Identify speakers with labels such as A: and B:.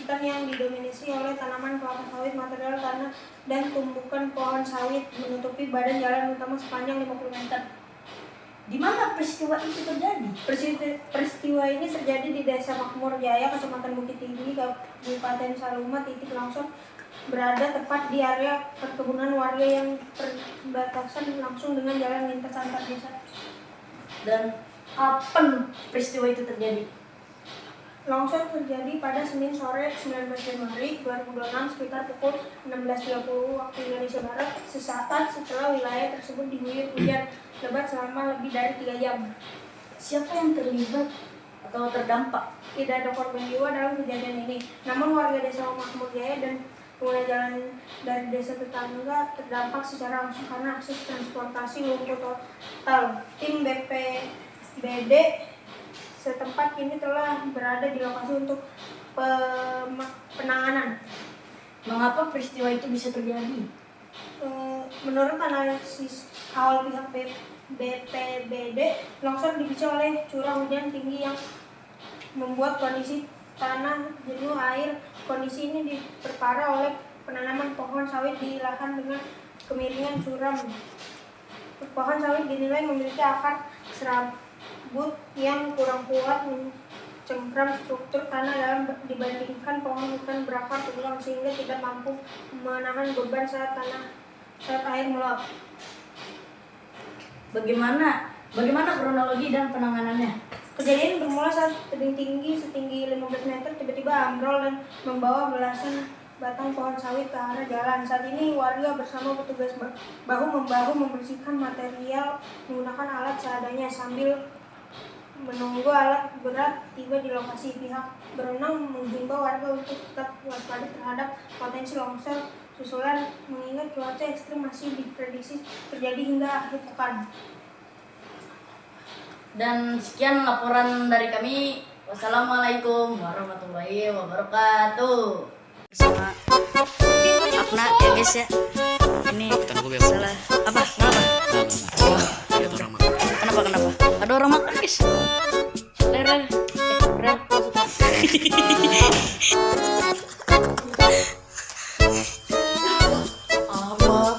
A: perbukitan yang didominasi oleh tanaman kelapa sawit, material tanah, dan tumbukan pohon sawit menutupi badan jalan utama sepanjang 50 meter.
B: Di mana peristiwa itu terjadi?
A: Peristiwa ini terjadi di Desa Makmur Jaya, Kecamatan Bukit Tinggi, Kabupaten Saluma. Titik longsor berada tepat di area perkebunan warga yang berbatasan langsung dengan jalan lintas antar desa.
B: Dan kapan peristiwa itu terjadi?
A: Longsor terjadi pada Senin sore 19 Januari 2026 sekitar pukul 16.30 waktu Indonesia Barat, sesaat setelah wilayah tersebut diguyur hujan lebat selama lebih dari 3 jam.
B: Siapa yang terlibat atau terdampak?
A: Tidak ada korban jiwa dalam kejadian ini, namun warga Desa Makmur Jaya dan pengguna jalan dari desa tetangga terdampak secara langsung karena akses transportasi lumpuh total. Tim BPBD setempat kini telah berada di lokasi untuk penanganan.
B: Mengapa peristiwa itu bisa terjadi?
A: Menurut analisis awal pihak BPBD, longsor dipicu oleh curah hujan tinggi yang membuat kondisi tanah jenuh air. Kondisi ini diperparah oleh penanaman pohon sawit di lahan dengan kemiringan curam. Pohon sawit dinilai memiliki akar serabut yang kurang kuat mencengkram struktur tanah dalam dibandingkan pohon hutan berakar tulang, sehingga tidak mampu menahan beban saat air meluap.
B: Bagaimana kronologi dan penanganannya?
A: Kejadian bermula saat tebing tinggi setinggi 15 meter tiba-tiba ambrol dan membawa belasan batang pohon sawit ke arah jalan. Saat ini warga bersama petugas bahu-membahu membersihkan material menggunakan alat seadanya sambil menunggu alat berat tiba di lokasi. Pihak berwenang menghimbau warga untuk tetap waspada terhadap potensi longsor susulan mengingat cuaca ekstrim masih diprediksi terjadi hingga akhir pekan.
B: Dan sekian laporan dari kami. Wassalamualaikum warahmatullahi wabarakatuh.
C: Sama Akna ya guys ya. Ini salah apa? Kenapa? Ada orang makan guys. Rel.
B: Allah.